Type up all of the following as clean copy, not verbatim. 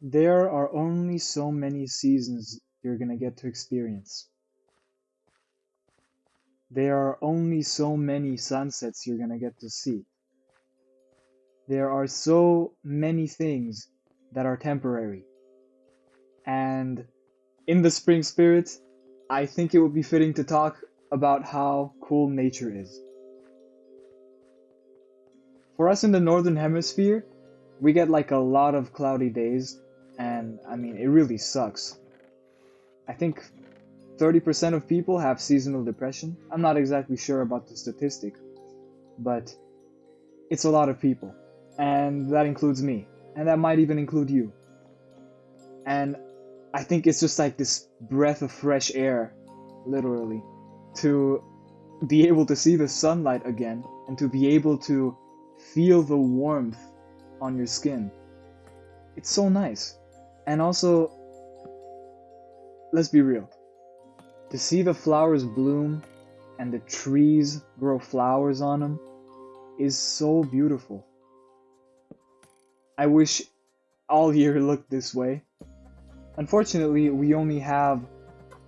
There are only so many seasons you're gonna get to experience. There are only so many sunsets you're gonna get to see. There are so many things that are temporary. And in the spring spirit, I think it would be fitting to talk about how cool nature is. For us in the northern hemisphere, we get like a lot of cloudy days, and I mean, it really sucks. I think 30% of people have seasonal depression. I'm not exactly sure about the statistic, but it's a lot of people. And that includes me. And that might even include you. And I think it's just like this breath of fresh air, literally, to be able to see the sunlight again and to be able to feel the warmth on your skin. It's so nice. And also, let's be real. To see the flowers bloom and the trees grow flowers on them is so beautiful. I wish all year looked this way. Unfortunately, we only have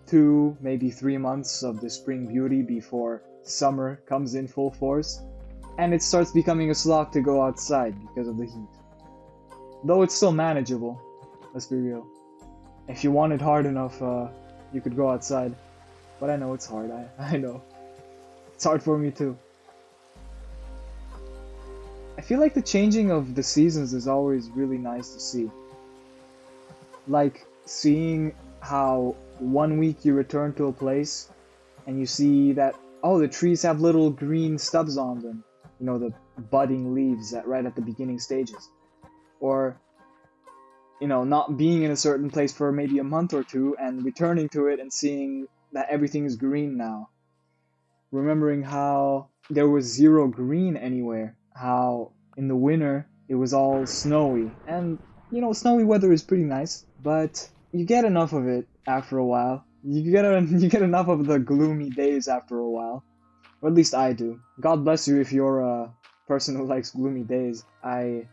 2, maybe 3 months of the spring beauty before summer comes in full force, and it starts becoming a slog to go outside because of the heat. Though it's still manageable, let's be real. If you want it hard enough, you could go outside. But I know it's hard, I know. It's hard for me too. I feel like the changing of the seasons is always really nice to see. Like seeing how one week you return to a place and you see that, oh, the trees have little green stubs on them. You know, the budding leaves right at the beginning stages. Or, you know, not being in a certain place for maybe a month or two and returning to it and seeing that everything is green now. Remembering how there was zero green anywhere, how in the winter it was all snowy. And, you know, snowy weather is pretty nice, but you get enough of it after a while. You get enough of the gloomy days after a while. Or at least I do. God bless you if you're a person who likes gloomy days. I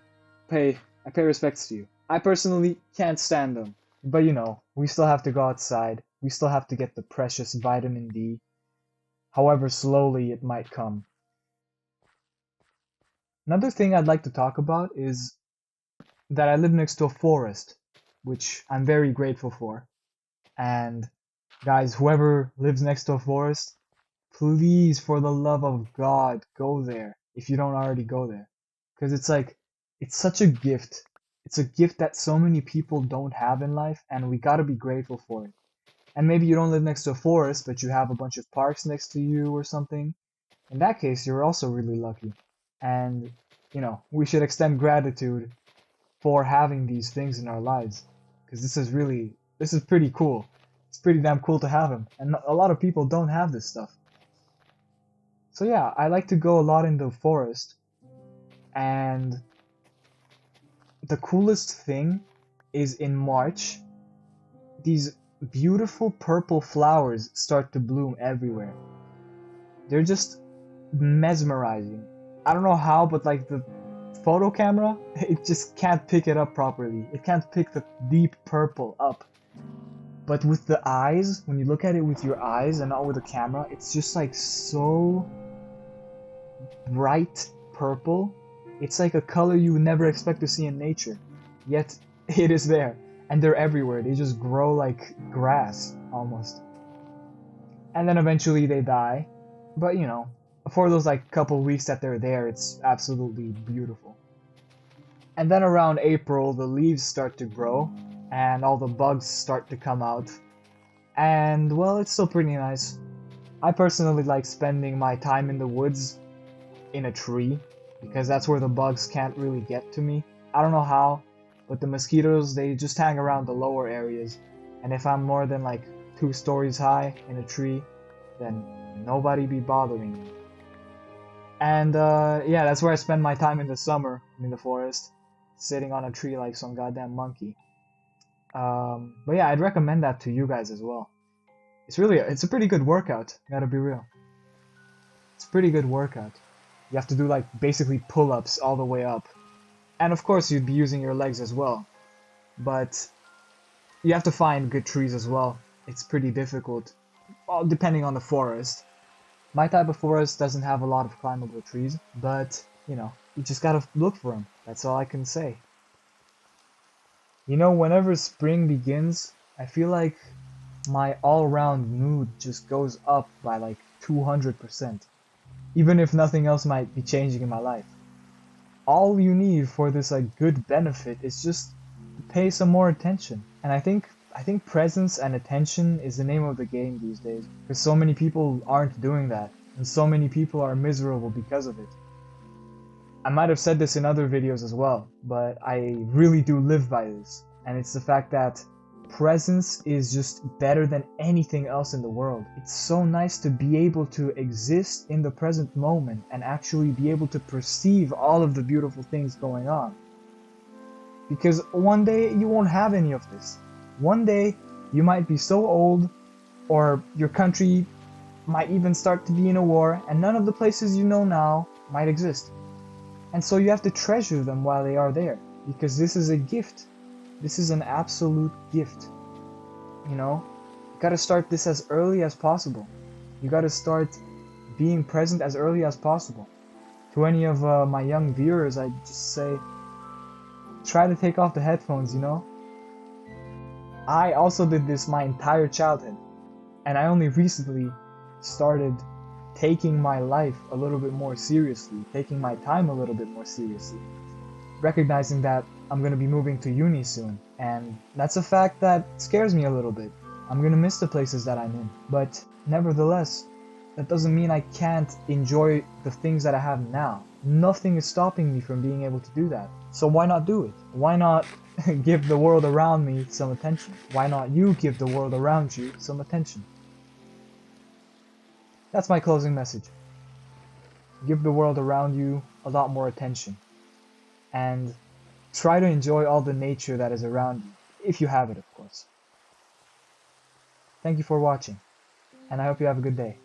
pay respects to you. I personally can't stand them. But you know, we still have to go outside. We still have to get the precious vitamin D, however slowly it might come. Another thing I'd like to talk about is that I live next to a forest, which I'm very grateful for. And guys, whoever lives next to a forest, please, for the love of God, go there if you don't already go there. Because it's like, it's such a gift. It's a gift that so many people don't have in life, and we gotta be grateful for it. And maybe you don't live next to a forest, but you have a bunch of parks next to you or something. In that case, you're also really lucky. And, you know, we should extend gratitude for having these things in our lives. Because this is pretty cool. It's pretty damn cool to have them. And a lot of people don't have this stuff. So yeah, I like to go a lot in the forest. And the coolest thing is in March, these beautiful purple flowers start to bloom everywhere. They're just mesmerizing. I don't know how, but like the photo camera, it just can't pick it up properly. It can't pick the deep purple up. But with the eyes, when you look at it with your eyes and not with a camera, it's just like so bright purple. It's like a color you would never expect to see in nature. Yet it is there. And they're everywhere. They just grow like grass almost. And then eventually they die. But you know, for those like couple weeks that they're there, it's absolutely beautiful. And then around April, the leaves start to grow and all the bugs start to come out. And well, it's still pretty nice. I personally like spending my time in the woods in a tree because that's where the bugs can't really get to me. I don't know how, but the mosquitoes, they just hang around the lower areas. And if I'm more than like 2 stories high in a tree, then nobody be bothering me. And yeah, that's where I spend my time in the summer in the forest, sitting on a tree like some goddamn monkey. But yeah, I'd recommend that to you guys as well. It's a pretty good workout, gotta be real. It's a pretty good workout. You have to do like basically pull-ups all the way up. And of course you'd be using your legs as well. but you have to find good trees as well. It's pretty difficult, well, depending on the forest. My type of forest doesn't have a lot of climbable trees, but, you know, you just gotta look for them. That's all I can say. You know, whenever spring begins, I feel like my all-round mood just goes up by like 200%, even if nothing else might be changing in my life. All you need for this like good benefit is just pay some more attention. And I think presence and attention is the name of the game these days, because so many people aren't doing that, and so many people are miserable because of it. I might have said this in other videos as well, but I really do live by this, and it's the fact that presence is just better than anything else in the world. It's so nice to be able to exist in the present moment and actually be able to perceive all of the beautiful things going on. Because one day you won't have any of this. One day you might be so old, or your country might even start to be in a war, and none of the places you know now might exist. And so you have to treasure them while they are there, because this is a gift. This is an absolute gift. You know, you gotta start this as early as possible. You gotta start being present as early as possible. To any of my young viewers, I just say, try to take off the headphones, you know? I also did this my entire childhood, and I only recently started taking my life a little bit more seriously, taking my time a little bit more seriously, recognizing that I'm going to be moving to uni soon, and that's a fact that scares me a little bit. I'm going to miss the places that I'm in, but nevertheless, that doesn't mean I can't enjoy the things that I have now. Nothing is stopping me from being able to do that. So why not do it? Why not give the world around me some attention? Why not you give the world around you some attention? That's my closing message. Give the world around you a lot more attention. And try to enjoy all the nature that is around you, if you have it, of course. Thank you for watching, and I hope you have a good day.